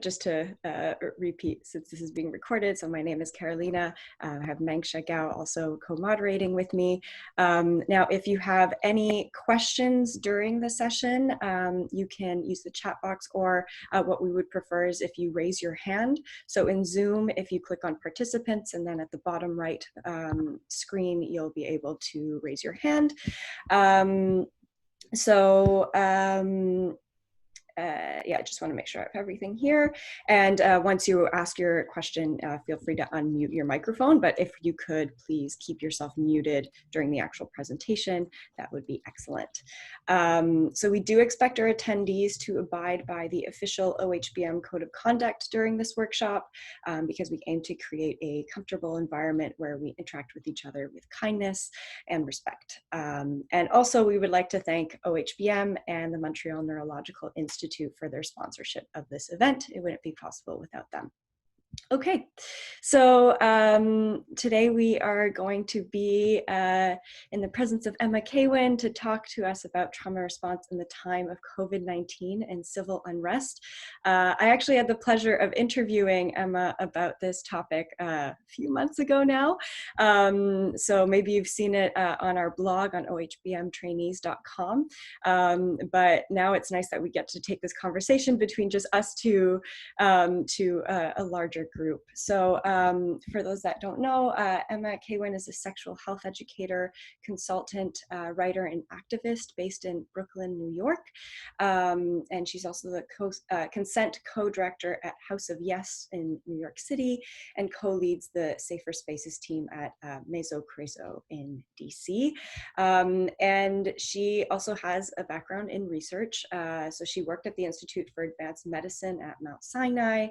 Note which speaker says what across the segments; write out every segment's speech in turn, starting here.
Speaker 1: Just to repeat, since this is being recorded, so my name is Carolina. I have Mengsha Gao also co-moderating with me. Now, if you have any questions during the session, you can use the chat box, or what we would prefer is if you raise your hand. So in Zoom, if you click on participants, and then at the bottom right screen, you'll be able to raise your hand. I just want to make sure I have everything here. And once you ask your question, feel free to unmute your microphone. But if you could please keep yourself muted during the actual presentation, that would be excellent. So we do expect our attendees to abide by the official OHBM Code of Conduct during this workshop, because we aim to create a comfortable environment where we interact with each other with kindness and respect. And also we would like to thank OHBM and the Montreal Neurological Institute for their sponsorship of this event. It wouldn't be possible without them. Okay, so today we are going to be in the presence of Emma Kaywin to talk to us about trauma response in the time of COVID-19 and civil unrest. I actually had the pleasure of interviewing Emma about this topic a few months ago now. So maybe you've seen it on our blog on ohbmtrainees.com. But now it's nice that we get to take this conversation between just us two to a larger group. So for those that don't know, Emma Kaywin is a sexual health educator, consultant, writer, and activist based in Brooklyn, New York. And she's also the consent co-director at House of Yes in New York City, and co-leads the Safer Spaces team at Meso Creso in DC. And she also has a background in research. So she worked at the Institute for Advanced Medicine at Mount Sinai,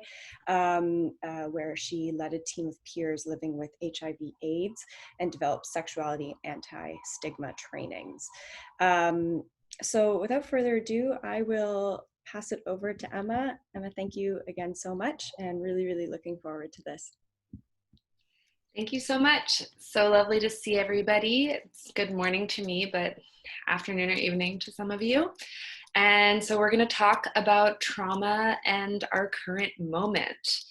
Speaker 1: where she led a team of peers living with HIV/AIDS and developed sexuality anti-stigma trainings. So without further ado, I will pass it over to Emma. Emma, thank you again so much, and really, really looking forward to this.
Speaker 2: Thank you so much. So lovely to see everybody. It's good morning to me, but afternoon or evening to some of you. And so we're going to talk about trauma and our current moment.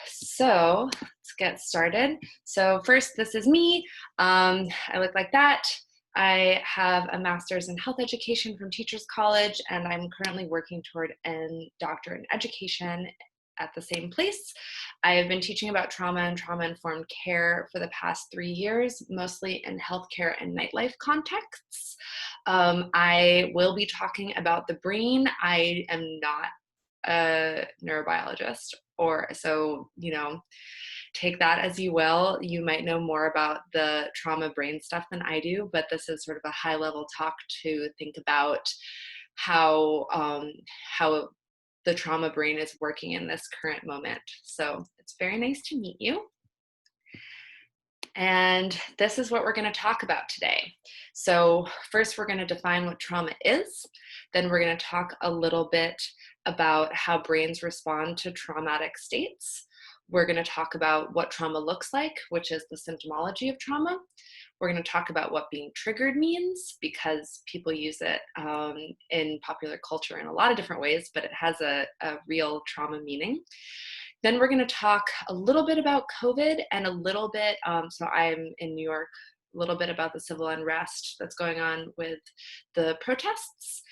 Speaker 2: So let's get started. So first, this is me. I look like that. I have a master's in health education from Teachers College, and I'm currently working toward a doctorate in education at the same place. I have been teaching about trauma and trauma-informed care for the past 3 years, mostly in healthcare and nightlife contexts. I will be talking about the brain. I am not a neurobiologist, so take that as you will. You might know more about the trauma brain stuff than I do, but this is sort of a high-level talk to think about how the trauma brain is working in this current moment. So it's very nice to meet you. And this is what we're going to talk about today. So first, we're going to define what trauma is. Then we're going to talk a little bit about how brains respond to traumatic states. We're going to talk about what trauma looks like, which is the symptomology of trauma. We're going to talk about what being triggered means, because people use it in popular culture in a lot of different ways, but it has a real trauma meaning. Then we're going to talk a little bit about COVID and a little bit, so I'm in New York, a little bit about the civil unrest that's going on with the protests.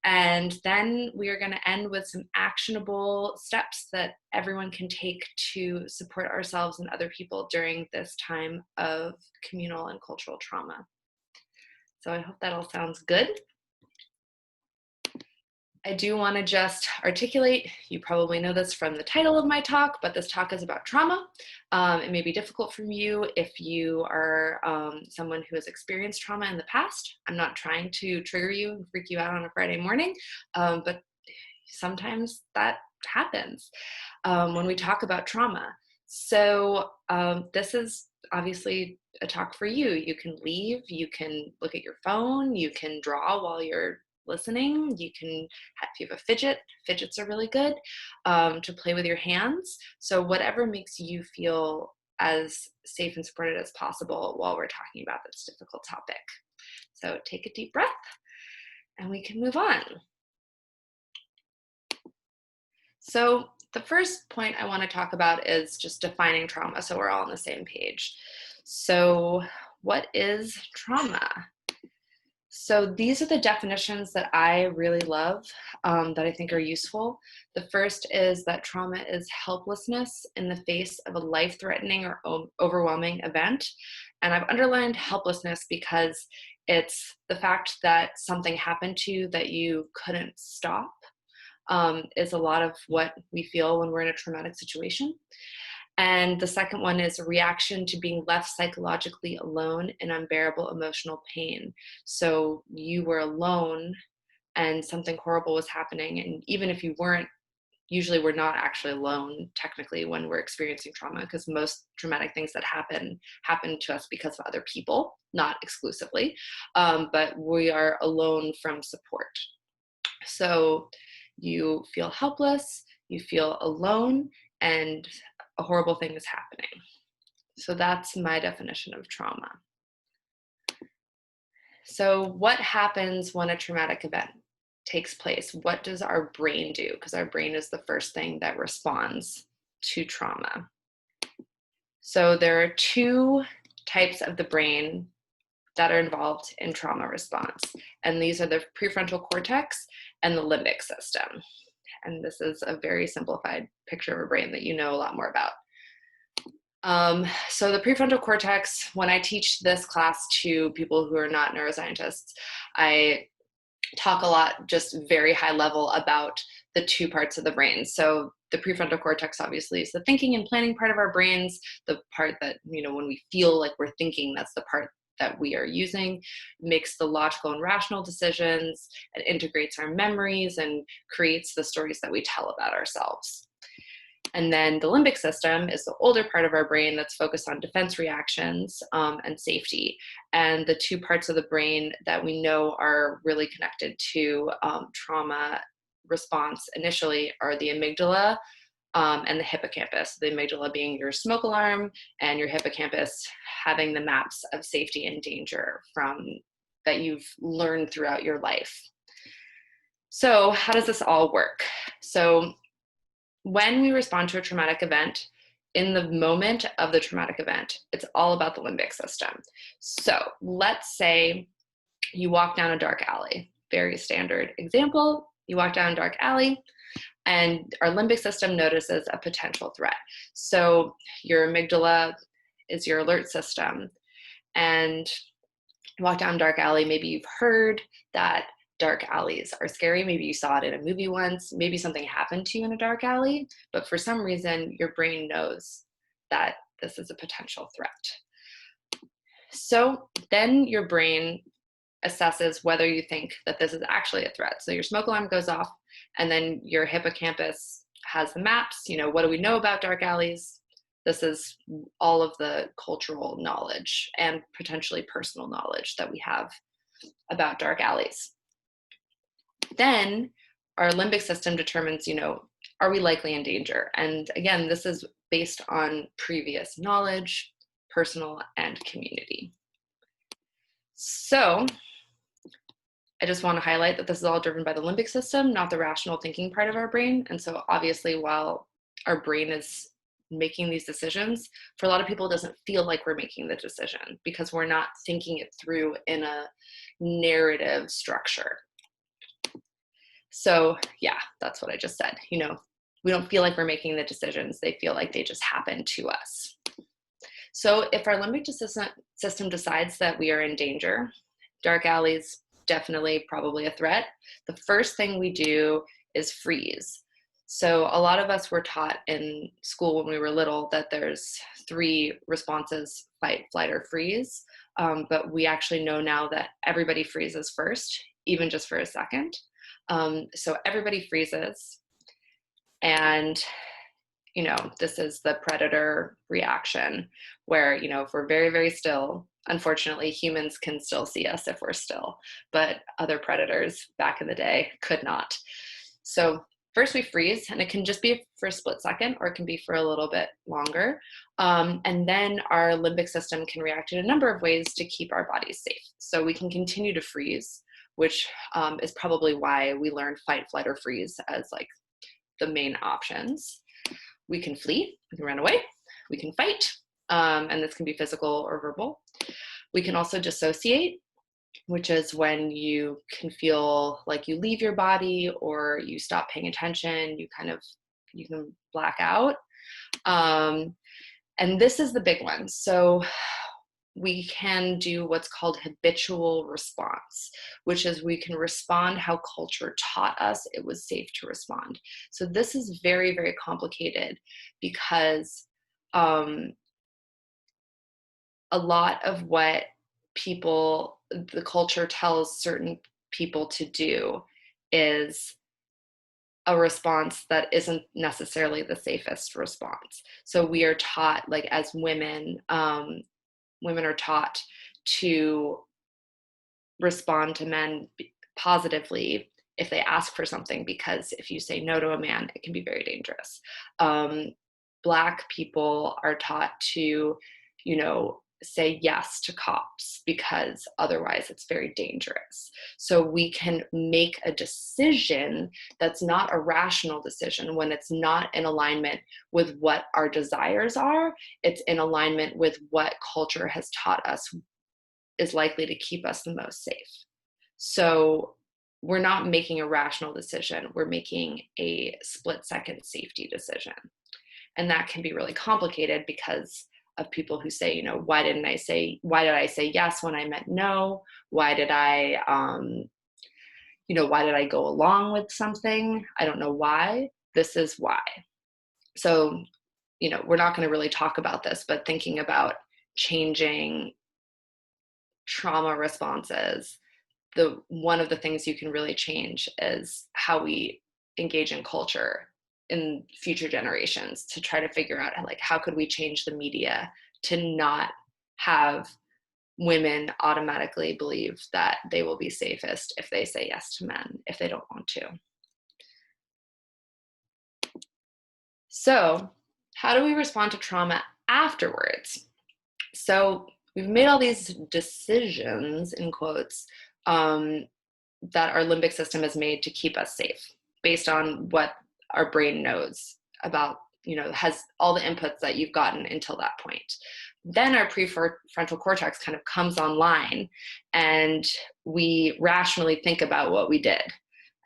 Speaker 2: And then we are going to end with some actionable steps that everyone can take to support ourselves and other people during this time of communal and cultural trauma. So I hope that all sounds good. I do want to just articulate, you probably know this from the title of my talk, but this talk is about trauma. It may be difficult for you if you are someone who has experienced trauma in the past. I'm not trying to trigger you and freak you out on a Friday morning, but sometimes that happens when we talk about trauma. So this is obviously a talk for you. You can leave, you can look at your phone, you can draw while you're listening. You can, if you have a fidget, fidgets are really good to play with your hands. So whatever makes you feel as safe and supported as possible while we're talking about this difficult topic. So take a deep breath and we can move on. So the first point I want to talk about is just defining trauma, so we're all on the same page. So what is trauma? So these are the definitions that I really love, that I think are useful. The first is that trauma is helplessness in the face of a life-threatening or overwhelming event. And I've underlined helplessness because it's the fact that something happened to you that you couldn't stop, is a lot of what we feel when we're in a traumatic situation. And the second one is a reaction to being left psychologically alone in unbearable emotional pain. So you were alone and something horrible was happening. And even if you weren't, usually we're not actually alone technically when we're experiencing trauma, because most traumatic things that happen to us because of other people, not exclusively, but we are alone from support. So you feel helpless, you feel alone, and a horrible thing is happening. So that's my definition of trauma. So what happens when a traumatic event takes place? What does our brain do? Because our brain is the first thing that responds to trauma. So there are two types of the brain that are involved in trauma response. And these are the prefrontal cortex and the limbic system. And this is a very simplified picture of a brain that you know a lot more about. So the prefrontal cortex, when I teach this class to people who are not neuroscientists, I talk a lot, just very high level, about the two parts of the brain. So the prefrontal cortex obviously is the thinking and planning part of our brains, the part that, when we feel like we're thinking, that's the part that we are using, makes the logical and rational decisions, and integrates our memories and creates the stories that we tell about ourselves. And then the limbic system is the older part of our brain that's focused on defense reactions and safety. And the two parts of the brain that we know are really connected to trauma response initially are the amygdala and the hippocampus. The amygdala being your smoke alarm, and your hippocampus having the maps of safety and danger that you've learned throughout your life. So how does this all work? So when we respond to a traumatic event, in the moment of the traumatic event, it's all about the limbic system. So let's say you walk down a dark alley. Very standard example. You walk down a dark alley, and our limbic system notices a potential threat. So your amygdala is your alert system. And you walk down a dark alley, maybe you've heard that dark alleys are scary. Maybe you saw it in a movie once. Maybe something happened to you in a dark alley, but for some reason, your brain knows that this is a potential threat. So then your brain assesses whether you think that this is actually a threat. So your smoke alarm goes off, and then your hippocampus has the maps. What do we know about dark alleys? This is all of the cultural knowledge and potentially personal knowledge that we have about dark alleys. Then our limbic system determines, are we likely in danger? And again, this is based on previous knowledge, personal, and community. So I just want to highlight that this is all driven by the limbic system, not the rational thinking part of our brain. And so obviously, while our brain is making these decisions, for a lot of people, it doesn't feel like we're making the decision because we're not thinking it through in a narrative structure. So yeah, that's what I just said. We don't feel like we're making the decisions. They feel like they just happen to us. So if our limbic system decides that we are in danger, dark alleys, definitely probably a threat, the first thing we do is freeze. So a lot of us were taught in school when we were little that there's 3 responses: fight, flight, or freeze. But we actually know now that everybody freezes first, even just for a second. So everybody freezes, and this is the predator reaction where, if we're very, very still, unfortunately, humans can still see us if we're still, but other predators back in the day could not. So first we freeze, and it can just be for a split second, or it can be for a little bit longer. And then our limbic system can react in a number of ways to keep our bodies safe. So we can continue to freeze, which is probably why we learn fight, flight, or freeze as like the main options. We can flee, we can run away, we can fight, and this can be physical or verbal. We can also dissociate, which is when you can feel like you leave your body or you stop paying attention, you can black out. And this is the big one. So we can do what's called habitual response, which is we can respond how culture taught us it was safe to respond. So this is very, very complicated because a lot of what the culture tells certain people to do is a response that isn't necessarily the safest response. So we are taught, like as women, women are taught to respond to men positively if they ask for something, because if you say no to a man, it can be very dangerous. Black people are taught to, say yes to cops because otherwise it's very dangerous. So we can make a decision that's not a rational decision when it's not in alignment with what our desires are. It's in alignment with what culture has taught us is likely to keep us the most safe. So we're not making a rational decision. We're making a split-second safety decision. And that can be really complicated because of people who say, why did I say yes when I meant no? Why did I go along with something? I don't know why. This is why. So, we're not going to really talk about this, but thinking about changing trauma responses, one of the things you can really change is how we engage in culture in future generations, to try to figure out how could we change the media to not have women automatically believe that they will be safest if they say yes to men if they don't want to. So how do we respond to trauma afterwards? So we've made all these decisions, in quotes, that our limbic system has made to keep us safe based on what our brain knows about, has all the inputs that you've gotten until that point. Then our prefrontal cortex kind of comes online and we rationally think about what we did.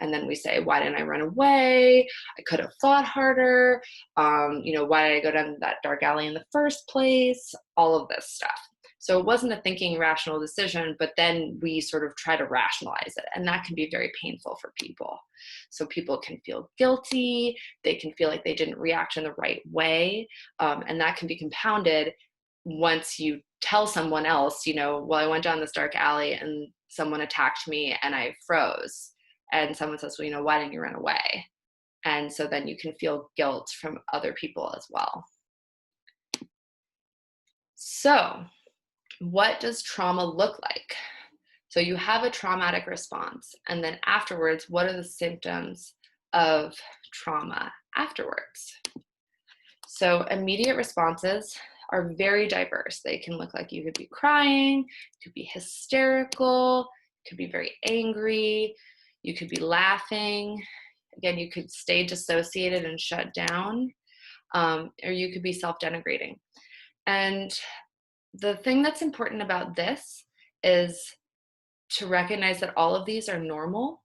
Speaker 2: And then we say, why didn't I run away? I could have thought harder. Why did I go down that dark alley in the first place? All of this stuff. So it wasn't a thinking, rational decision, but then we sort of try to rationalize it. And that can be very painful for people. So people can feel guilty. They can feel like they didn't react in the right way. And that can be compounded once you tell someone else, well, I went down this dark alley and someone attacked me and I froze. And someone says, well, why didn't you run away? And so then you can feel guilt from other people as well. So what does trauma look like? So you have a traumatic response, and then afterwards, what are the symptoms of trauma afterwards? So immediate responses are very diverse. They can look like you could be crying, you could be hysterical, you could be very angry, you could be laughing. Again, you could stay dissociated and shut down, or you could be self-denigrating. And the thing that's important about this is to recognize that all of these are normal,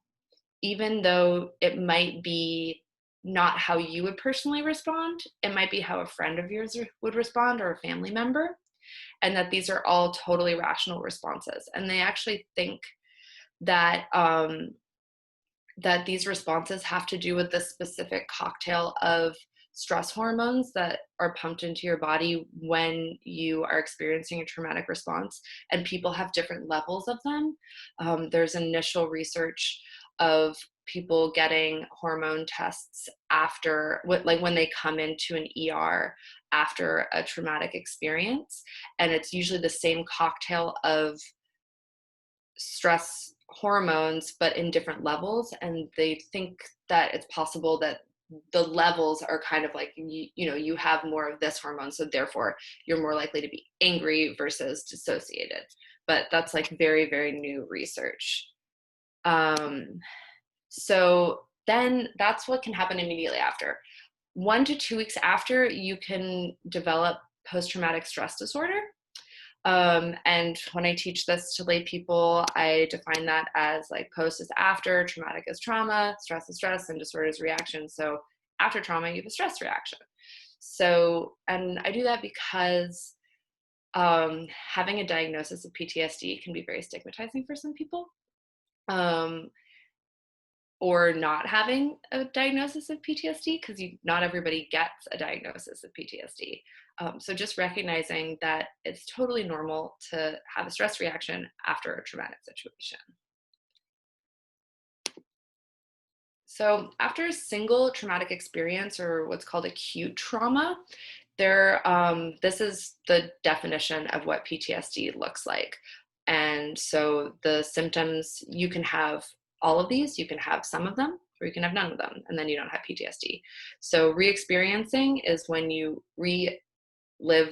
Speaker 2: even though it might be not how you would personally respond. It might be how a friend of yours would respond or a family member, and that these are all totally rational responses. And they actually think that that these responses have to do with the specific cocktail of stress hormones that are pumped into your body when you are experiencing a traumatic response, and people have different levels of them. There's initial research of people getting hormone tests after, when they come into an ER after a traumatic experience, and it's usually the same cocktail of stress hormones but in different levels, and they think that it's possible that the levels are kind of like, you have more of this hormone, so therefore you're more likely to be angry versus dissociated. But that's very, very new research. So then that's what can happen immediately after. 1 to 2 weeks after, you can develop post-traumatic stress disorder. And when I teach this to lay people, I define that as like post is after, traumatic is trauma, stress is stress, and disorder is reaction. So after trauma, you have a stress reaction. So, and I do that because having a diagnosis of PTSD can be very stigmatizing for some people. Or not having a diagnosis of PTSD, because not everybody gets a diagnosis of PTSD. So just recognizing that it's totally normal to have a stress reaction after a traumatic situation. So after a single traumatic experience, or what's called acute trauma, this is the definition of what PTSD looks like. And so the symptoms, you can have all of these, you can have some of them, or you can have none of them, and then you don't have PTSD. So re-experiencing is when you relive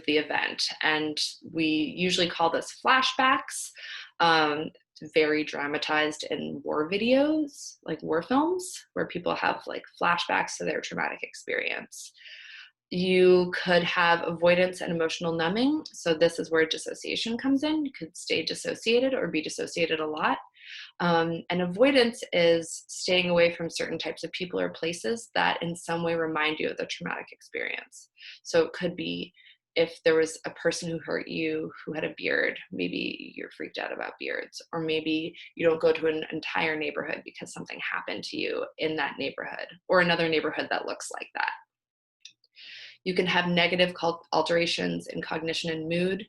Speaker 2: the event, and we usually call this flashbacks. Very dramatized in war videos, like war films, where people have like flashbacks to their traumatic experience. You could have avoidance and emotional numbing. So this is where dissociation comes in. You could stay dissociated or be dissociated a lot. And avoidance is staying away from certain types of people or places that in some way remind you of the traumatic experience. So it could be if there was a person who hurt you who had a beard, maybe you're freaked out about beards, or maybe you don't go to an entire neighborhood because something happened to you in that neighborhood or another neighborhood that looks like that. You can have negative alterations in cognition and mood,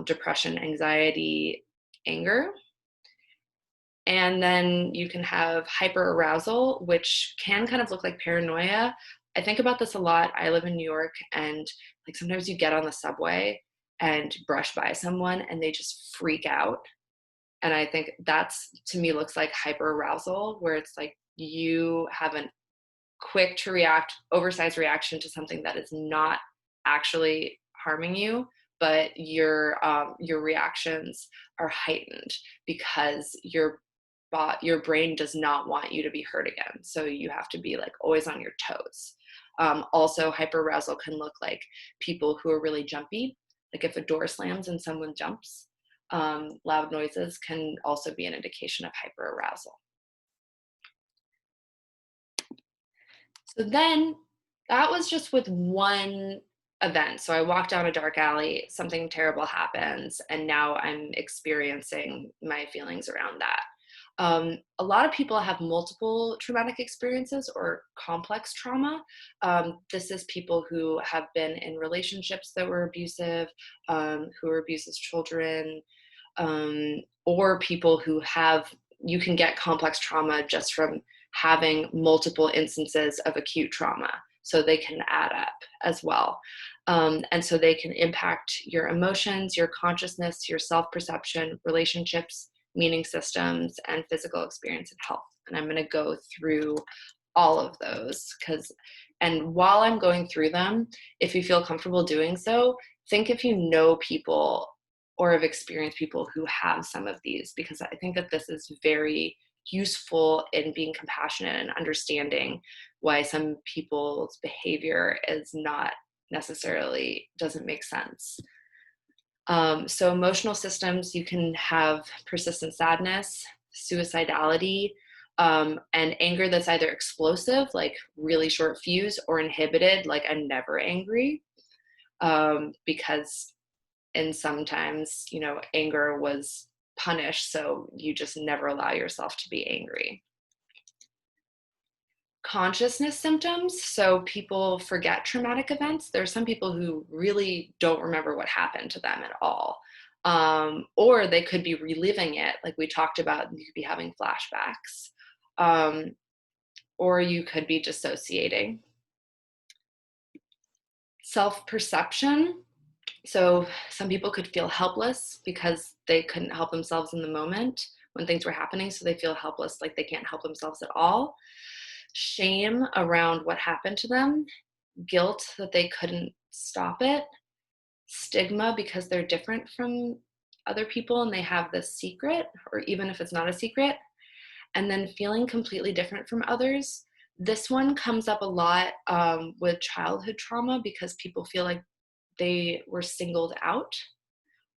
Speaker 2: depression, anxiety, anger. And then you can have hyperarousal, which can kind of look like paranoia. I think about this a lot. I live in New York, and like sometimes you get on the subway and brush by someone and they just freak out. And I think that's, to me, looks like hyperarousal, where it's like you have a quick to react, oversized reaction to something that is not actually harming you, but your reactions are heightened because your brain does not want you to be hurt again. So you have to be like always on your toes. Also, hyperarousal can look like people who are really jumpy. Like if a door slams and someone jumps, loud noises can also be an indication of hyperarousal. So then that was just with one event. So I walked down a dark alley, something terrible happens, and now I'm experiencing my feelings around that. A lot of people have multiple traumatic experiences or complex trauma. This is people who have been in relationships that were abusive, who were abused as children, or people who you can get complex trauma just from having multiple instances of acute trauma. So they can add up as well. And so they can impact your emotions, your consciousness, your self-perception, relationships, meaning systems, and physical experience and health. And I'm going to go through all of those and while I'm going through them, if you feel comfortable doing so, think if you know people or have experienced people who have some of these, because I think that this is very useful in being compassionate and understanding why some people's behavior is not necessarily doesn't make sense. So emotional systems, you can have persistent sadness, suicidality, and anger that's either explosive, like really short fuse, or inhibited, like I'm never angry, because sometimes, anger was punished, so you just never allow yourself to be angry. Consciousness symptoms, so people forget traumatic events. There are some people who really don't remember what happened to them at all. Or they could be reliving it, like we talked about, you could be having flashbacks. Or you could be dissociating. Self-perception, so some people could feel helpless because they couldn't help themselves in the moment when things were happening, so they feel helpless, like they can't help themselves at all. Shame around what happened to them, guilt that they couldn't stop it, stigma because they're different from other people and they have this secret, or even if it's not a secret, and then feeling completely different from others. This one comes up a lot with childhood trauma because people feel like they were singled out.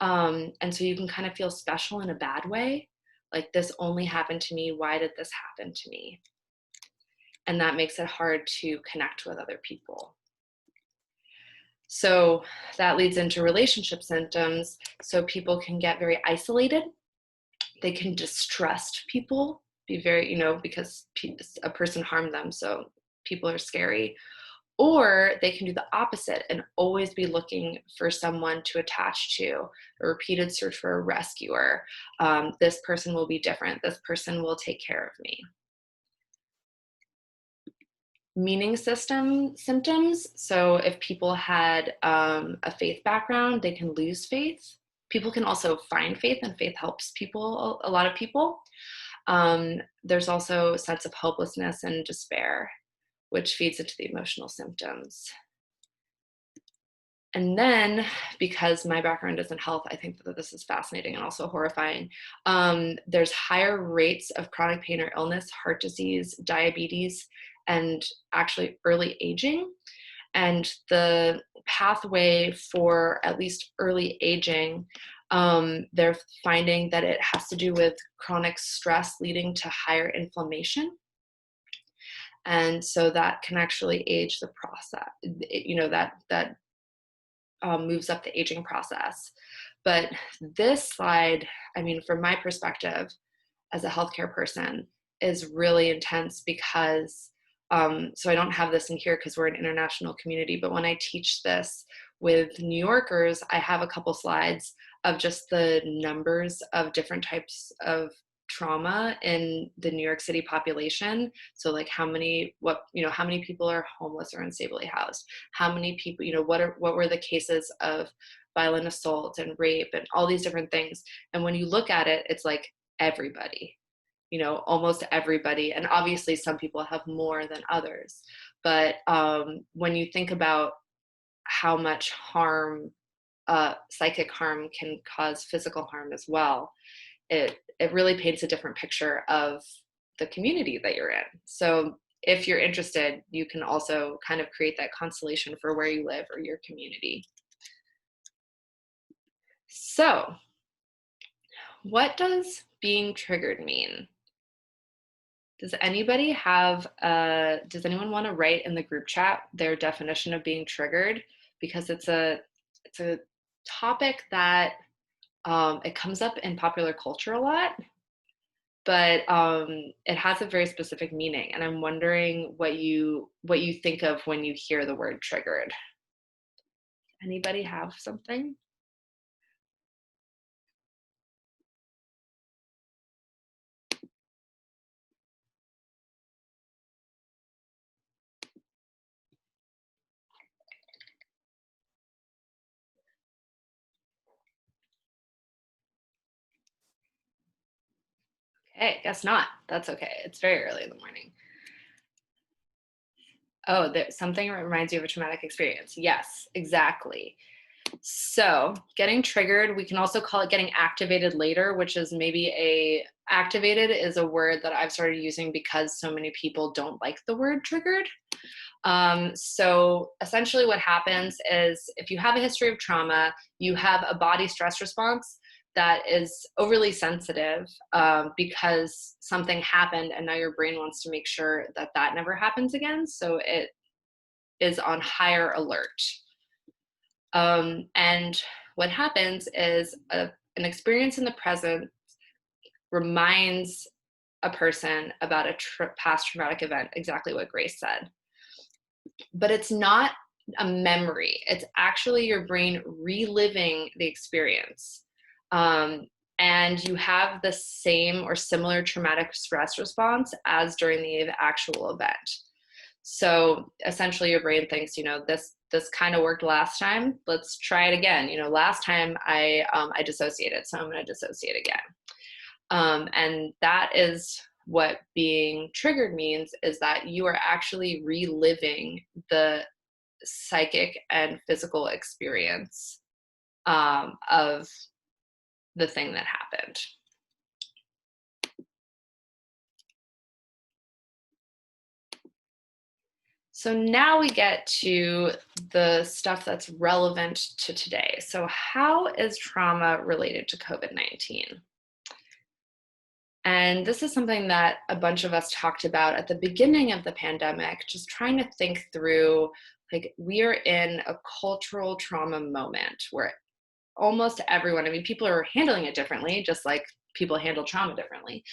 Speaker 2: And so you can kind of feel special in a bad way. Like, this only happened to me. Why did this happen to me? And that makes it hard to connect with other people. So that leads into relationship symptoms. So people can get very isolated. They can distrust people, be very, because a person harmed them. So people are scary. Or they can do the opposite and always be looking for someone to attach to, a repeated search for a rescuer. This person will be different. This person will take care of me. Meaning system symptoms. So if people had a faith background, they can lose faith. People can also find faith, and faith helps people, a lot of people. There's also a sense of hopelessness and despair, which feeds into the emotional symptoms. And then, because my background is in health, I think that this is fascinating and also horrifying. There's higher rates of chronic pain or illness, heart disease, diabetes, and actually early aging. And the pathway for at least early aging, they're finding that it has to do with chronic stress leading to higher inflammation. And so that can actually age the process, that moves up the aging process. But this slide, I mean, from my perspective as a healthcare person, is really intense because, so I don't have this in here because we're an international community, but when I teach this with New Yorkers, I have a couple slides of just the numbers of different types of trauma in the New York City population. So like how many people are homeless or unstably housed? How many people, what were the cases of violent assault and rape and all these different things? And when you look at it, it's like everybody, almost everybody. And obviously some people have more than others. But when you think about how much harm, psychic harm can cause physical harm as well, it really paints a different picture of the community that you're in. So if you're interested, you can also kind of create that constellation for where you live or your community. So what does being triggered mean? Does anyone want to write in the group chat their definition of being triggered? Because it's a topic that it comes up in popular culture a lot, but it has a very specific meaning. And I'm wondering what you think of when you hear the word triggered. Anybody have something? Okay, guess not. That's okay. It's very early in the morning. Oh, something reminds you of a traumatic experience. Yes, exactly. So getting triggered, we can also call it getting activated later, which is activated is a word that I've started using because so many people don't like the word triggered. So essentially what happens is if you have a history of trauma, you have a body stress response that is overly sensitive because something happened and now your brain wants to make sure that that never happens again. So it is on higher alert. And what happens is an experience in the present reminds a person about a past traumatic event, exactly what Grace said. But it's not a memory. It's actually your brain reliving the experience. And you have the same or similar traumatic stress response as during the actual event. So essentially your brain thinks, this kind of worked last time. Let's try it again. Last time I dissociated, so I'm going to dissociate again. And that is what being triggered means, is that you are actually reliving the psychic and physical experience of the thing that happened. So now we get to the stuff that's relevant to today. So how is trauma related to COVID-19? And this is something that a bunch of us talked about at the beginning of the pandemic, just trying to think through, like, we are in a cultural trauma moment where almost everyone, I mean, people are handling it differently, just like people handle trauma differently,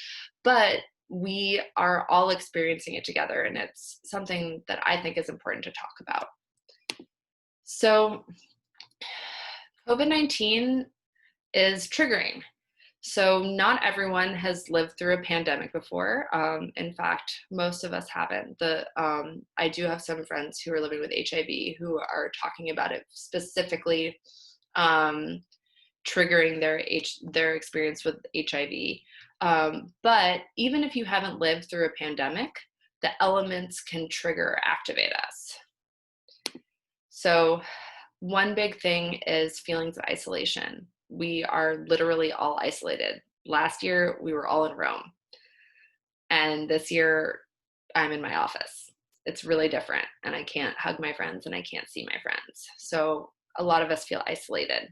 Speaker 2: but we are all experiencing it together. And it's something that I think is important to talk about. So COVID-19 is triggering. So not everyone has lived through a pandemic before. In fact, most of us haven't. I do have some friends who are living with HIV who are talking about it specifically triggering their experience with HIV. But even if you haven't lived through a pandemic, the elements can trigger or activate us. So one big thing is feelings of isolation. We are literally all isolated. Last year, we were all in Rome. And this year, I'm in my office. It's really different. And I can't hug my friends and I can't see my friends. So a lot of us feel isolated.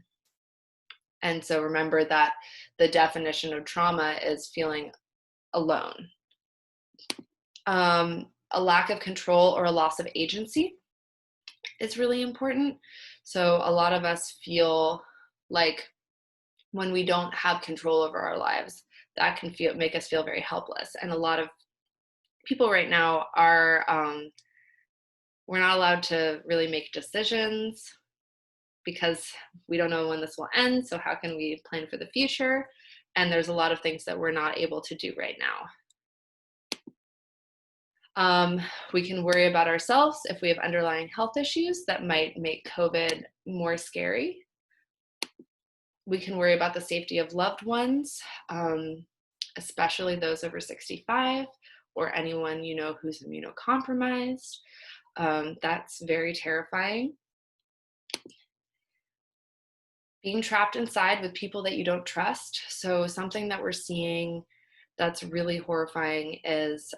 Speaker 2: And so remember that the definition of trauma is feeling alone. A lack of control or a loss of agency is really important. So a lot of us feel like when we don't have control over our lives, that can make us feel very helpless. And a lot of people right now are, we're not allowed to really make decisions because we don't know when this will end. So how can we plan for the future? And there's a lot of things that we're not able to do right now. We can worry about ourselves if we have underlying health issues that might make COVID more scary. We can worry about the safety of loved ones, especially those over 65 or anyone you know who's immunocompromised. That's very terrifying. Being trapped inside with people that you don't trust. So something that we're seeing that's really horrifying is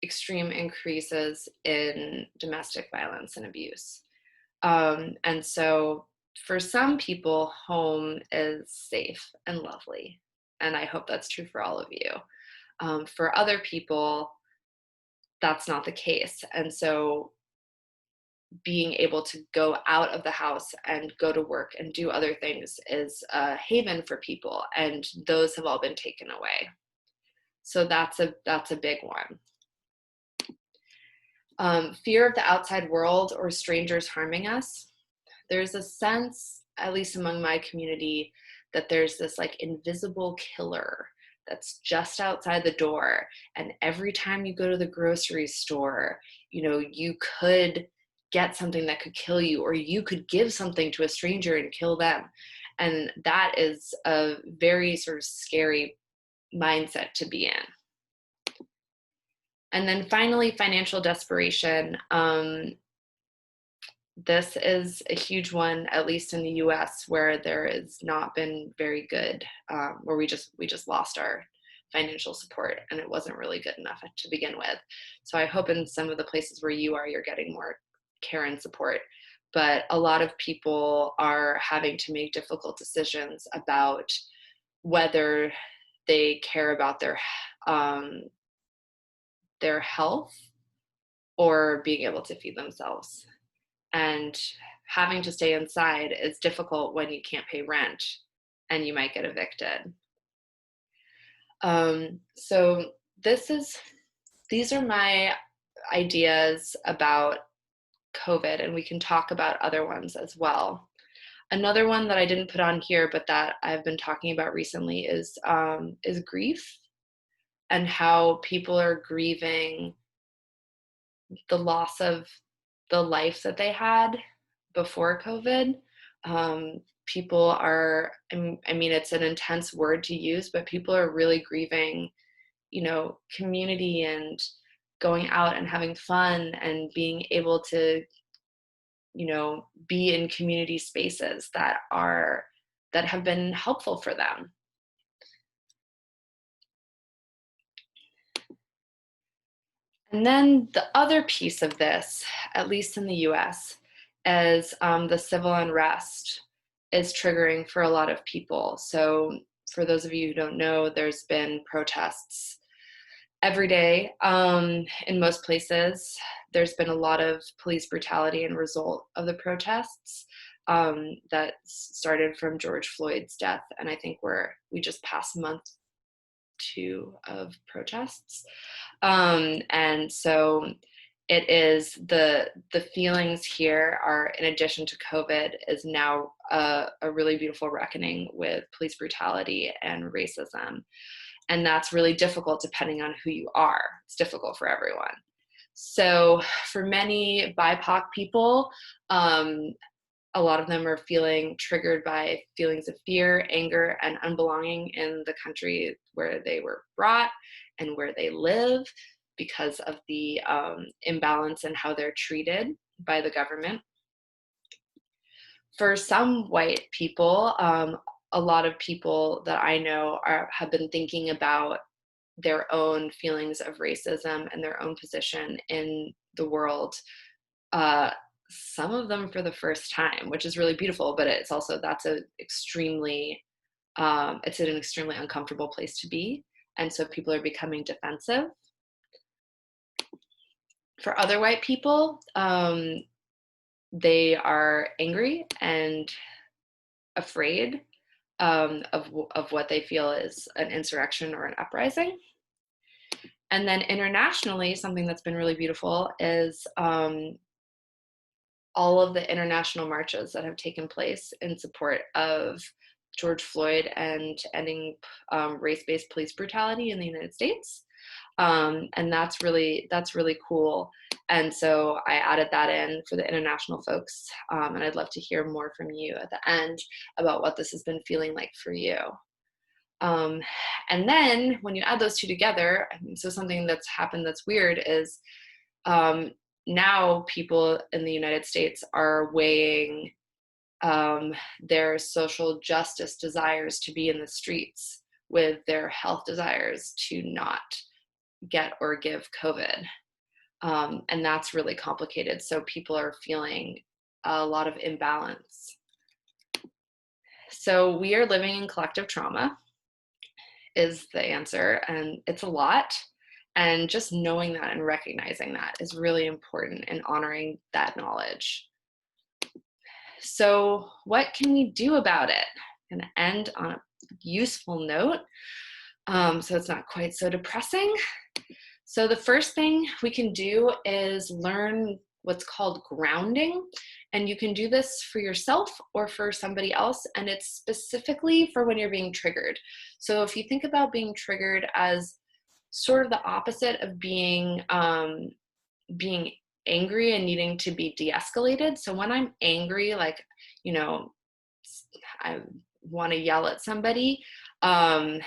Speaker 2: extreme increases in domestic violence and abuse. And so for some people, home is safe and lovely. And I hope that's true for all of you. For other people, that's not the case. And so being able to go out of the house and go to work and do other things is a haven for people. And those have all been taken away. So that's a big one. Fear of the outside world or strangers harming us. There's a sense, at least among my community, that there's this like invisible killer that's just outside the door. And every time you go to the grocery store, you could get something that could kill you, or you could give something to a stranger and kill them. And that is a very sort of scary mindset to be in. And then finally, financial desperation. This is a huge one, at least in the US, where there has not been very good, where we just lost our financial support and it wasn't really good enough to begin with. So I hope in some of the places where you are, you're getting more care and support. But a lot of people are having to make difficult decisions about whether they care about their health or being able to feed themselves. And having to stay inside is difficult when you can't pay rent and you might get evicted. So these are my ideas about COVID, and we can talk about other ones as well. Another one that I didn't put on here, but that I've been talking about recently is grief, and how people are grieving the loss of the life that they had before COVID. People are, I mean, it's an intense word to use, but people are really grieving, community and going out and having fun and being able to, be in community spaces that have been helpful for them. And then the other piece of this, at least in the US, is the civil unrest is triggering for a lot of people. So for those of you who don't know, there's been protests every day in most places. There's been a lot of police brutality and result of the protests that started from George Floyd's death. And I think we just passed month 2 of protests. And so it is the feelings here are, in addition to COVID, is now a really beautiful reckoning with police brutality and racism. And that's really difficult depending on who you are. It's difficult for everyone. So for many BIPOC people, a lot of them are feeling triggered by feelings of fear, anger, and unbelonging in the country where they were brought and where they live because of the imbalance in how they're treated by the government. For some white people, a lot of people that I know have been thinking about their own feelings of racism and their own position in the world, some of them for the first time, which is really beautiful, but it's also, it's an extremely uncomfortable place to be. And so people are becoming defensive. For other white people, they are angry and afraid of what they feel is an insurrection or an uprising. And then internationally, something that's been really beautiful is all of the international marches that have taken place in support of George Floyd and ending race-based police brutality in the United States. And that's really cool. And so I added that in for the international folks. And I'd love to hear more from you at the end about what this has been feeling like for you. And then when you add those two together, so something that's happened that's weird is now people in the United States are weighing their social justice desires to be in the streets with their health desires to not get or give COVID. And that's really complicated. So people are feeling a lot of imbalance. So we are living in collective trauma is the answer, and it's a lot. And just knowing that and recognizing that is really important and honoring that knowledge. So what can we do about it? I'm going to end on a useful note, so it's not quite so depressing. So the first thing we can do is learn what's called grounding. And you can do this for yourself or for somebody else. And it's specifically for when you're being triggered. So if you think about being triggered as sort of the opposite of being angry and needing to be de-escalated. So when I'm angry, like, I want to yell at somebody, I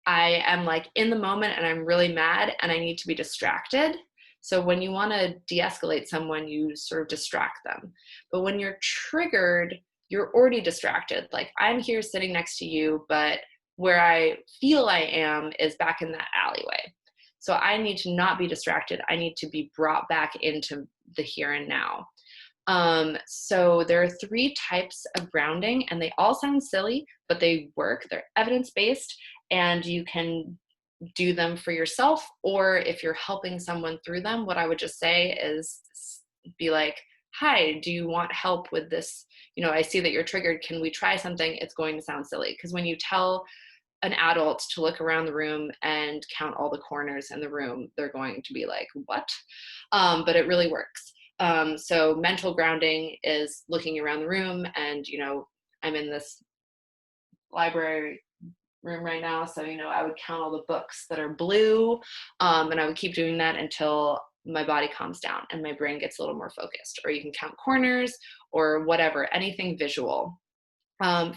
Speaker 2: am like in the moment and I'm really mad and I need to be distracted. So when you want to de-escalate someone, you sort of distract them. But when you're triggered, you're already distracted. Like, I'm here sitting next to you, but where I feel I am is back in that alleyway. So I need to not be distracted. I need to be brought back into the here and now. So there are 3 types of grounding, and they all sound silly, but they work. They're evidence-based, and you can do them for yourself, or if you're helping someone through them, what I would just say is be like, hi, do you want help with this? I see that you're triggered. Can we try something? It's going to sound silly, because when you tell an adult to look around the room and count all the corners in the room, they're going to be like, what? But it really works. So mental grounding is looking around the room, and I'm in this library room right now, so I would count all the books that are blue, and I would keep doing that until my body calms down and my brain gets a little more focused. Or you can count corners or whatever, anything visual.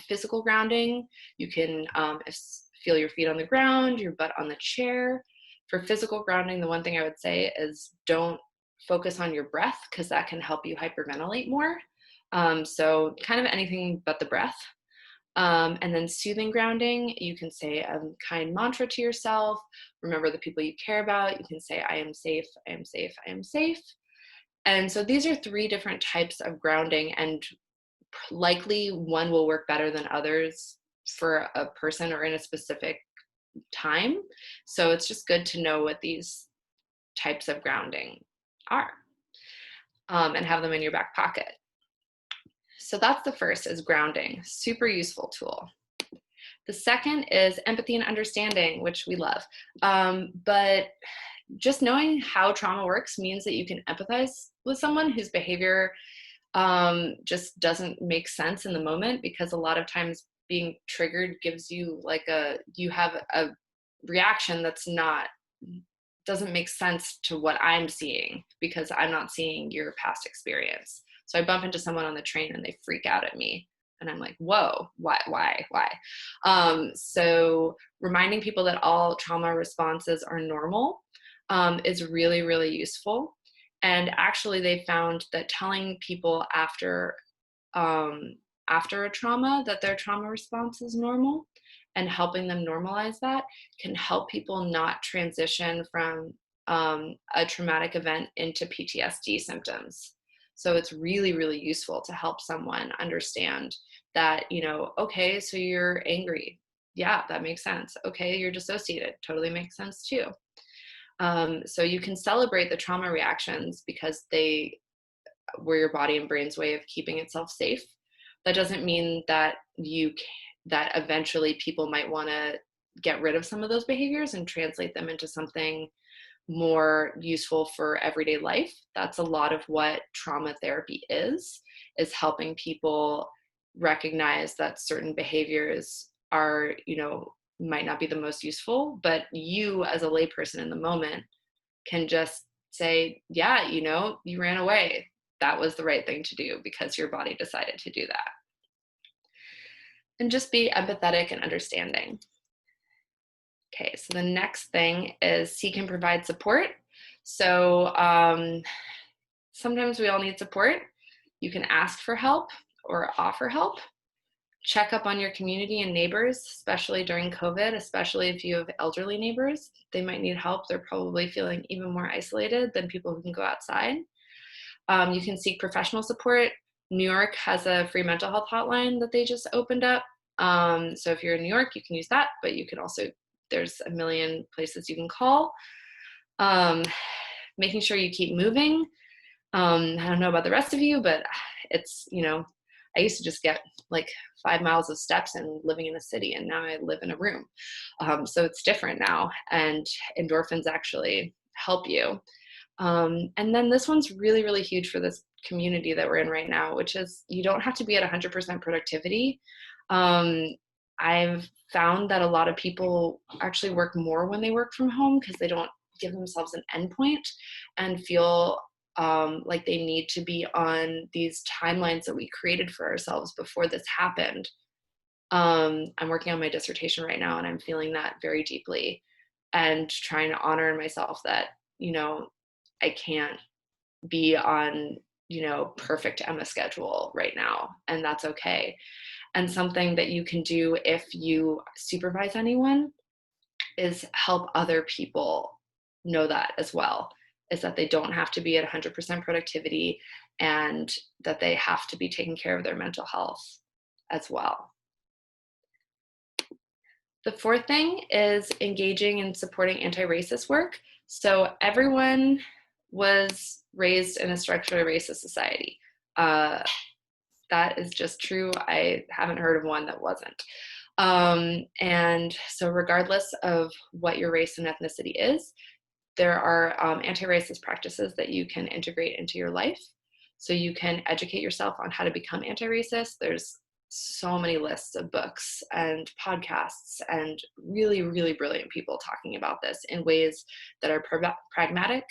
Speaker 2: Physical grounding, you can feel your feet on the ground, your butt on the chair. For physical grounding, the one thing I would say is don't focus on your breath, because that can help you hyperventilate more. So kind of anything but the breath. And then soothing grounding, you can say a kind mantra to yourself. Remember the people you care about. You can say, I am safe, I am safe, I am safe. And so these are 3 different types of grounding, and likely one will work better than others for a person or in a specific time. So it's just good to know what these types of grounding are, and have them in your back pocket. So that's the first, is grounding. Super useful tool. The second is empathy and understanding, which we love. But just knowing how trauma works means that you can empathize with someone whose behavior just doesn't make sense in the moment, because a lot of times being triggered gives you you have a reaction that's doesn't make sense to what I'm seeing, because I'm not seeing your past experience. So I bump into someone on the train and they freak out at me. And I'm like, whoa, why? So reminding people that all trauma responses are normal is really, really useful. And actually they found that telling people after a trauma that their trauma response is normal, and helping them normalize that, can help people not transition from a traumatic event into PTSD symptoms. So it's really, really useful to help someone understand that, okay, so you're angry. Yeah, that makes sense. Okay, you're dissociated. Totally makes sense too. So you can celebrate the trauma reactions because they were your body and brain's way of keeping itself safe. That doesn't mean that that eventually people might want to get rid of some of those behaviors and translate them into something more useful for everyday life. That's a lot of what trauma therapy is helping people recognize that certain behaviors are, might not be the most useful, but you as a layperson in the moment can just say, yeah, you ran away. That was the right thing to do because your body decided to do that. And just be empathetic and understanding. Okay, so the next thing is seek and provide support. So sometimes we all need support. You can ask for help or offer help. Check up on your community and neighbors, especially during COVID, especially if you have elderly neighbors. They might need help. They're probably feeling even more isolated than people who can go outside. You can seek professional support. New York has a free mental health hotline that they just opened up. So if you're in New York, you can use that, but you can also, there's a million places you can call. Making sure you keep moving. I don't know about the rest of you, but it's, I used to just get like 5 miles of steps and living in a city, and now I live in a room. So it's different now, and endorphins actually help you. And then this one's really, really huge for this community that we're in right now, which is you don't have to be at 100% productivity. I've found that a lot of people actually work more when they work from home because they don't give themselves an endpoint and feel like they need to be on these timelines that we created for ourselves before this happened. I'm working on my dissertation right now, and I'm feeling that very deeply and trying to honor in myself that, I can't be on, perfect Emma schedule right now, and that's okay. And something that you can do if you supervise anyone is help other people know that as well, is that they don't have to be at 100% productivity and that they have to be taking care of their mental health as well. The fourth thing is engaging and supporting anti-racist work. So everyone was raised in a structurally racist society. That is just true. I haven't heard of one that wasn't. And so regardless of what your race and ethnicity is, there are anti-racist practices that you can integrate into your life. So you can educate yourself on how to become anti-racist. There's so many lists of books and podcasts and really, really brilliant people talking about this in ways that are pragmatic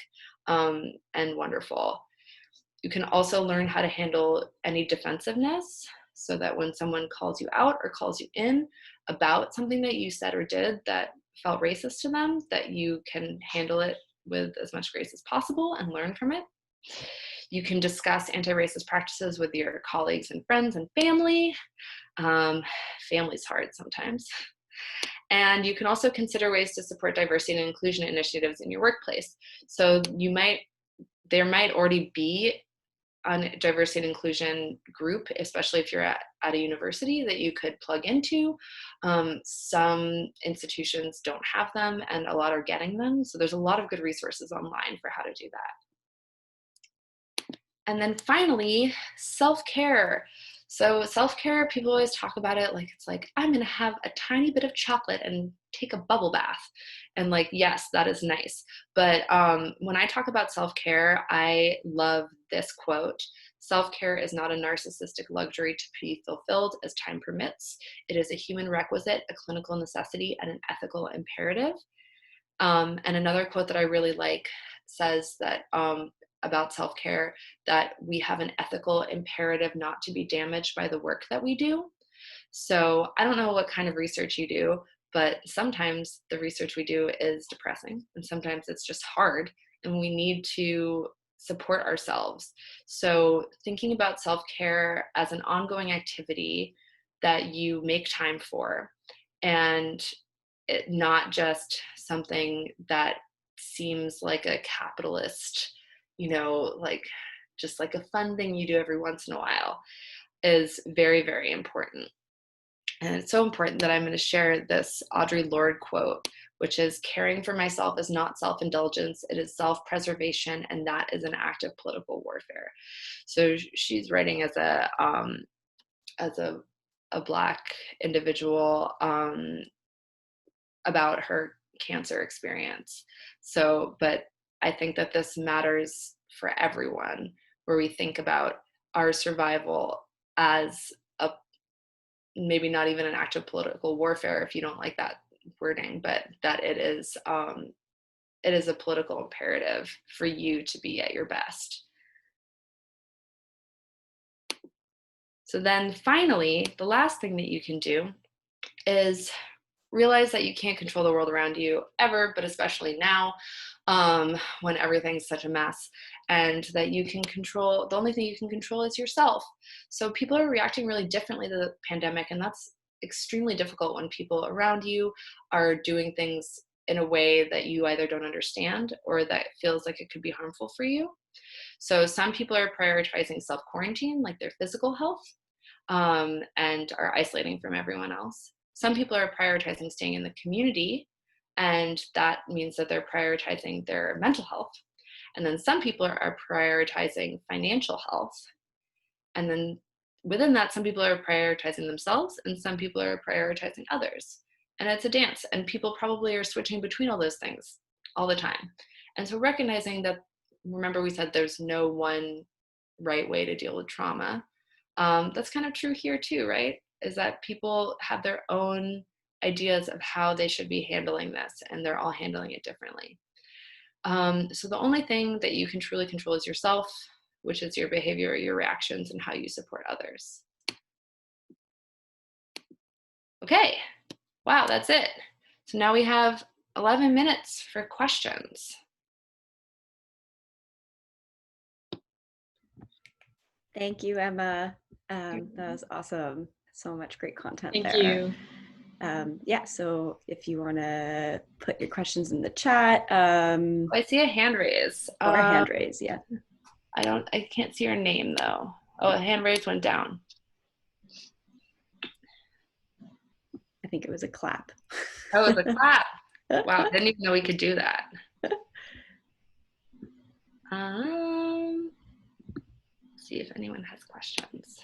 Speaker 2: and wonderful. You can also learn how to handle any defensiveness so that when someone calls you out or calls you in about something that you said or did that felt racist to them, that you can handle it with as much grace as possible and learn from it. You can discuss anti-racist practices with your colleagues and friends and family. Family's hard sometimes. And you can also consider ways to support diversity and inclusion initiatives in your workplace. So there might already be a diversity and inclusion group, especially if you're at a university, that you could plug into. Some institutions don't have them, and a lot are getting them. So there's a lot of good resources online for how to do that. And then finally, self-care. So self-care, people always talk about it like it's like, I'm gonna have a tiny bit of chocolate and take a bubble bath. And like, yes, that is nice. But when I talk about self-care, I love this quote: self-care is not a narcissistic luxury to be fulfilled as time permits. It is a human requisite, a clinical necessity, and an ethical imperative. And another quote that I really like says that about self-care, that we have an ethical imperative not to be damaged by the work that we do. So I don't know what kind of research you do, but sometimes the research we do is depressing, and sometimes it's just hard, and we need to support ourselves. So thinking about self-care as an ongoing activity that you make time for, and not just something that seems like a capitalist, like just like a fun thing you do every once in a while, is very, very important. And it's so important that I'm going to share this Audre Lorde quote, which is, caring for myself is not self-indulgence, it is self-preservation, and that is an act of political warfare. So she's writing as a Black individual about her cancer experience. So, but I think that this matters for everyone, where we think about our survival as maybe not even an act of political warfare, if you don't like that wording, but that it is a political imperative for you to be at your best. So then finally, the last thing that you can do is realize that you can't control the world around you ever, but especially now, when everything's such a mess, and that you can control, the only thing you can control is yourself. So people are reacting really differently to the pandemic, and that's extremely difficult when people around you are doing things in a way that you either don't understand or that feels like it could be harmful for you. So some people are prioritizing self-quarantine, like their physical health, and are isolating from everyone else. Some people are prioritizing staying in the community, and that means that they're prioritizing their mental health. And then some people are prioritizing financial health. And then within that, some people are prioritizing themselves, and some people are prioritizing others. And it's a dance, and people probably are switching between all those things all the time. And so recognizing that, remember we said there's no one right way to deal with trauma. That's kind of true here too, right? Is that people have their own ideas of how they should be handling this, and they're all handling it differently. So the only thing that you can truly control is yourself, which is your behavior, your reactions, and how you support others. Okay, wow, that's it. So now we have 11 minutes for questions.
Speaker 1: Thank you, Emma. That was awesome. So much great content there.
Speaker 3: Thank you.
Speaker 1: Yeah, so if you want to put your questions in the chat.
Speaker 2: I see a hand raise.
Speaker 1: Or a hand raise, yeah.
Speaker 2: I can't see your name though. Oh, a hand raise went down.
Speaker 1: I think it was a clap.
Speaker 2: Oh, it was a clap. Wow, didn't even know we could do that. See if anyone has questions.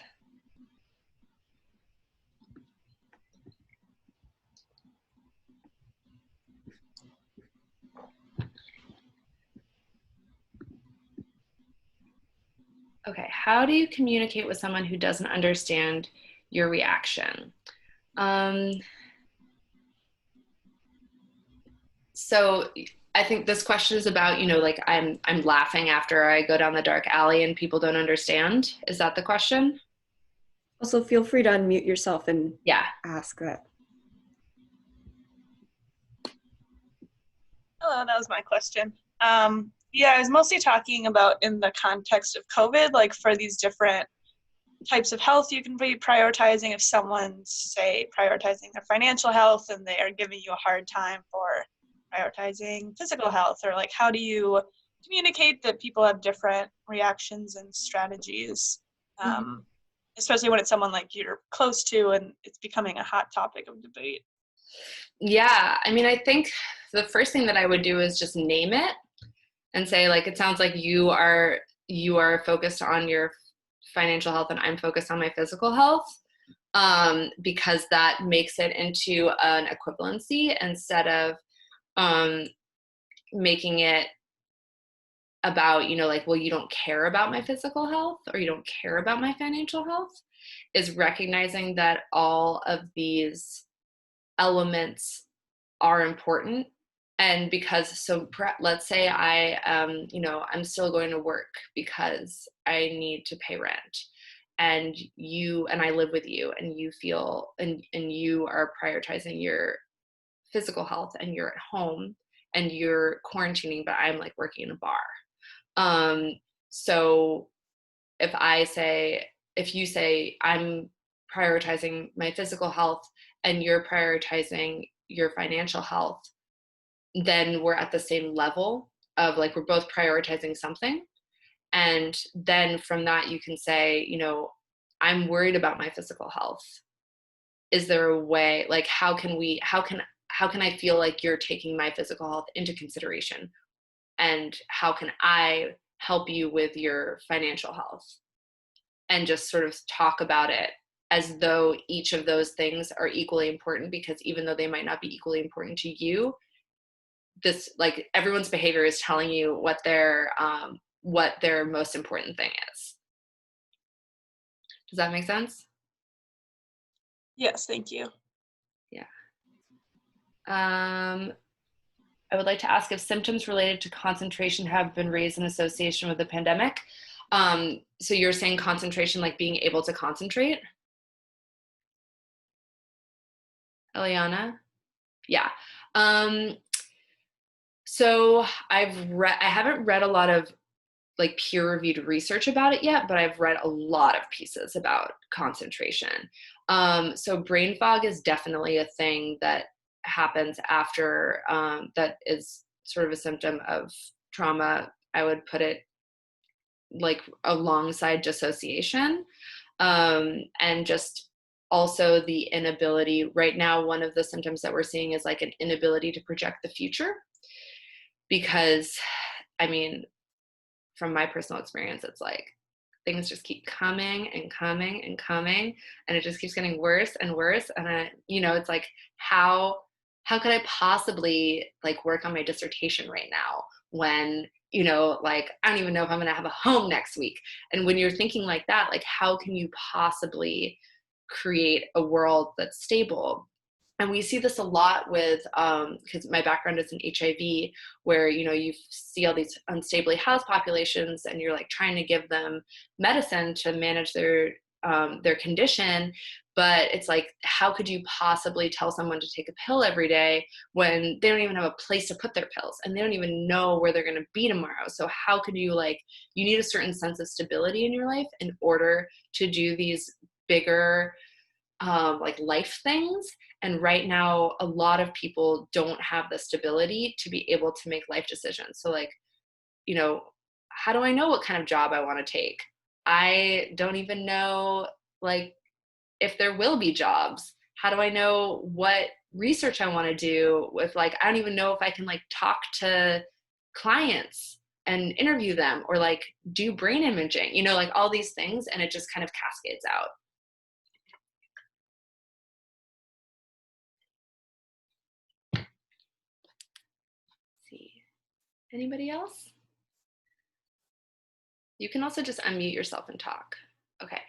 Speaker 2: Okay, how do you communicate with someone who doesn't understand your reaction? So I think this question is about, like I'm laughing after I go down the dark alley and people don't understand. Is that the question?
Speaker 1: Also, feel free to unmute yourself and ask that.
Speaker 4: Hello, that was my question.
Speaker 3: Yeah, I was mostly talking about in the context of COVID, like for these different types of health you can be prioritizing. If someone's, say, prioritizing their financial health and they are giving you a hard time for prioritizing physical health, or like how do you communicate that people have different reactions and strategies, especially when it's someone like you're close to and it's becoming a hot topic of debate.
Speaker 2: Yeah, I mean, I think the first thing that I would do is just name it and say, like, it sounds like you are focused on your financial health and I'm focused on my physical health, because that makes it into an equivalency instead of making it about, like, well, you don't care about my physical health or you don't care about my financial health, is recognizing that all of these elements are important. And because, let's say I'm still going to work because I need to pay rent, and I live with you, and you feel, and you are prioritizing your physical health and you're at home and you're quarantining, but I'm like working in a bar. So if you say I'm prioritizing my physical health and you're prioritizing your financial health, then we're at the same level of, like, we're both prioritizing something. And then from that, you can say, I'm worried about my physical health. Is there a way, like, how can I feel like you're taking my physical health into consideration? And how can I help you with your financial health? And just sort of talk about it as though each of those things are equally important, because even though they might not be equally important to you, this, like, everyone's behavior is telling you what their most important thing is. Does that make sense?
Speaker 3: Yes, thank you.
Speaker 2: Yeah. I would like to ask if symptoms related to concentration have been raised in association with the pandemic. So you're saying concentration, like being able to concentrate? Eliana? Yeah. So I haven't read a lot of, like, peer-reviewed research about it yet, but I've read a lot of pieces about concentration. So brain fog is definitely a thing that happens after, that is sort of a symptom of trauma. I would put it, like, alongside dissociation, and just also the inability. Right now, one of the symptoms that we're seeing is, like, an inability to project the future, because, I mean, from my personal experience, it's like things just keep coming and coming and coming, and it just keeps getting worse and worse. And it's like, how could I possibly, like, work on my dissertation right now when, like, I don't even know if I'm going to have a home next week. And when you're thinking like that, like, how can you possibly create a world that's stable? And we see this a lot with, because my background is in HIV, where, you see all these unstably housed populations and you're, like, trying to give them medicine to manage their condition. But it's like, how could you possibly tell someone to take a pill every day when they don't even have a place to put their pills and they don't even know where they're going to be tomorrow? So how could you, like, you need a certain sense of stability in your life in order to do these bigger, like, life things. And right now, a lot of people don't have the stability to be able to make life decisions. So, like, how do I know what kind of job I want to take? I don't even know, like, if there will be jobs. How do I know what research I want to do with, like, I don't even know if I can, like, talk to clients and interview them, or, like, do brain imaging, like, all these things. And it just kind of cascades out. See, anybody else? You can also just unmute yourself and talk. Okay.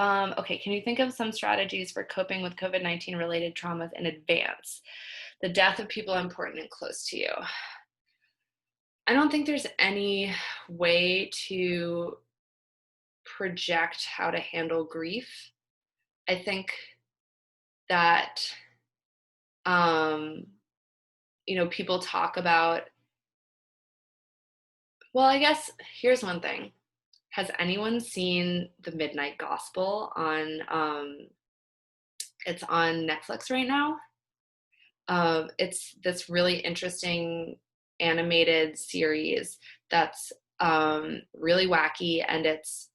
Speaker 2: Okay, can you think of some strategies for coping with COVID-19 related traumas in advance? The death of people important and close to you. I don't think there's any way to project how to handle grief. I think that, people talk about Well, I guess here's one thing. Has anyone seen The Midnight Gospel on, it's on Netflix right now? It's this really interesting animated series that's really wacky, and it's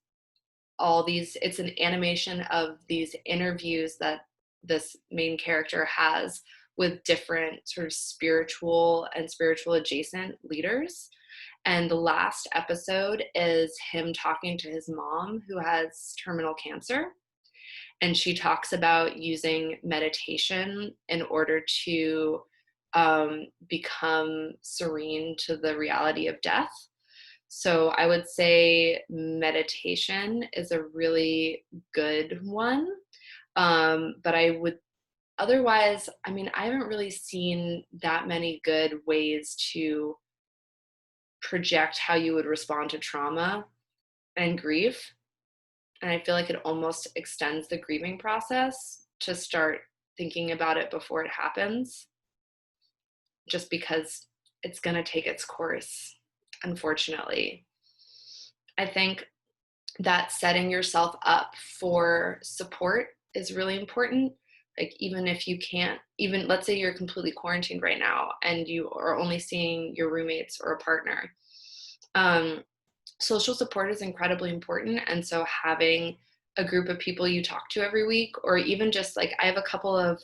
Speaker 2: an animation of these interviews that this main character has with different sort of spiritual and spiritual adjacent leaders. And the last episode is him talking to his mom who has terminal cancer. And she talks about using meditation in order to become serene to the reality of death. So I would say meditation is a really good one. But I would otherwise, I mean, I haven't really seen that many good ways to project how you would respond to trauma and grief. And I feel like it almost extends the grieving process to start thinking about it before it happens, just because it's going to take its course, unfortunately. I think that setting yourself up for support is really important. Like, even if you can't, even let's say you're completely quarantined right now and you are only seeing your roommates or a partner, social support is incredibly important. And so having a group of people you talk to every week, or even just like, I have a couple of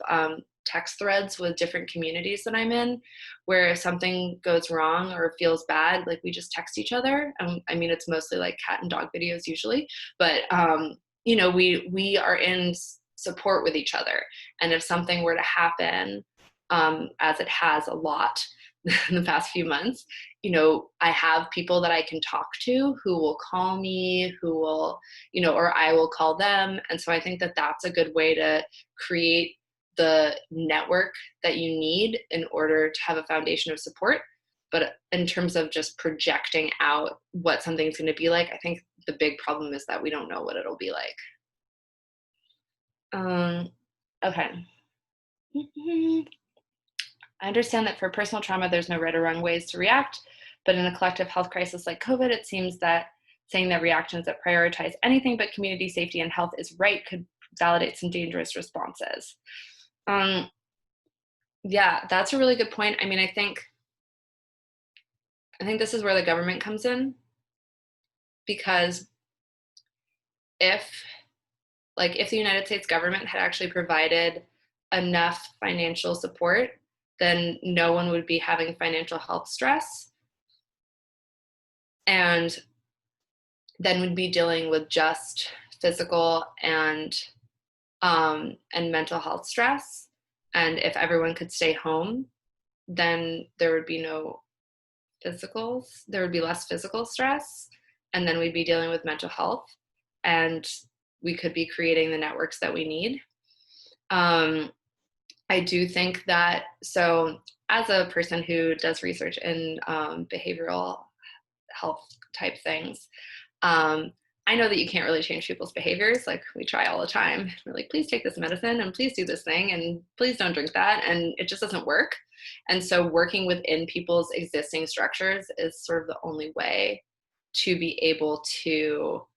Speaker 2: text threads with different communities that I'm in, where if something goes wrong or feels bad, like we just text each other. I mean, it's mostly like cat and dog videos usually, but you know, we are in support with each other. And if something were to happen, as it has a lot in the past few months, you know, I have people that I can talk to who will call me, who will, you know, or I will call them. And so I think that that's a good way to create the network that you need in order to have a foundation of support. But in terms of just projecting out what something's going to be like, I think the big problem is that we don't know what it'll be like. Okay. I understand that for personal trauma, there's no right or wrong ways to react, but in a collective health crisis like COVID, it seems that saying that reactions that prioritize anything but community safety and health is right could validate some dangerous responses. Yeah, that's a really good point. I mean, I think this is where the government comes in, because if the United States government had actually provided enough financial support, then no one would be having financial health stress. And then we'd be dealing with just physical and mental health stress. And if everyone could stay home, then there would be there would be less physical stress. And then we'd be dealing with mental health, and we could be creating the networks that we need. I do think that, so as a person who does research in behavioral health type things, I know that you can't really change people's behaviors. Like, we try all the time. We're like, please take this medicine and please do this thing and please don't drink that. And it just doesn't work. And so working within people's existing structures is sort of the only way to be able to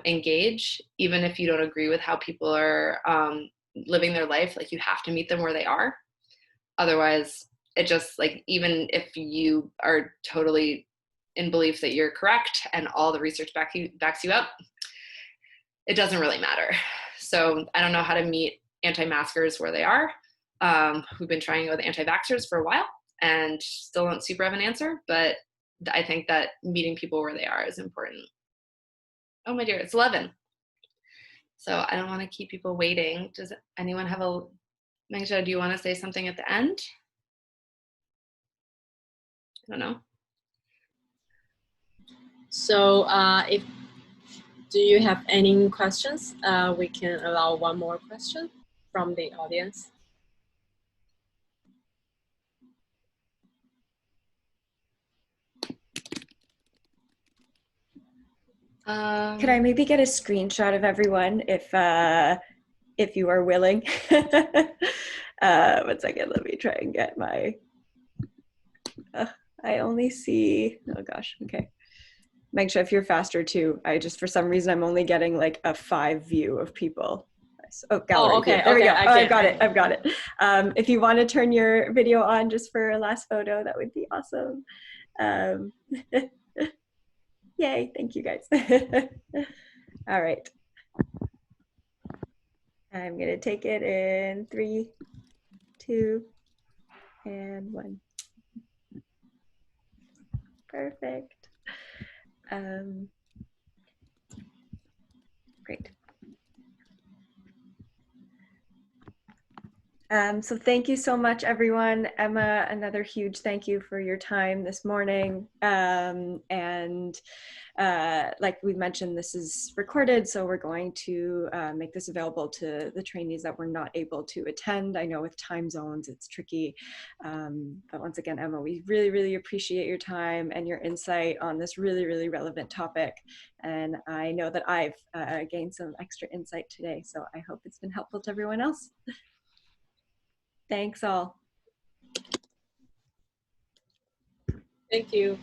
Speaker 2: engage, even if you don't agree with how people are living their life. Like, you have to meet them where they are. Otherwise, it just, like, even if you are totally in belief that you're correct and all the research backs you up, it doesn't really matter. So I don't know how to meet anti-maskers where they are. We've been trying with anti-vaxxers for a while and still don't super have an answer, but I think that meeting people where they are is important. Oh my dear, it's 11. So I don't want to keep people waiting. Does anyone have Mengsha, do you want to say something at the end? I don't know.
Speaker 4: So do you have any questions? We can allow one more question from the audience.
Speaker 1: Could I maybe get a screenshot of everyone if you are willing? 1 second, let me try and get my I only see, oh gosh, okay. Megsha, if you're faster too, for some reason, I'm only getting like a 5 view of people. Oh, gallery
Speaker 4: Oh, okay,
Speaker 1: view. There we
Speaker 4: okay,
Speaker 1: go. Oh, I've got it. I've got it. If you want to turn your video on just for a last photo, that would be awesome. Yay, thank you guys. All right. I'm gonna take it in 3, 2, and 1. Perfect. Great. So thank you so much, everyone. Emma, another huge thank you for your time this morning. Like we mentioned, this is recorded, so we're going to make this available to the trainees that were not able to attend. I know with time zones, it's tricky. But once again, Emma, we really, really appreciate your time and your insight on this really, really relevant topic. And I know that I've gained some extra insight today, so I hope it's been helpful to everyone else. Thanks all.
Speaker 4: Thank you.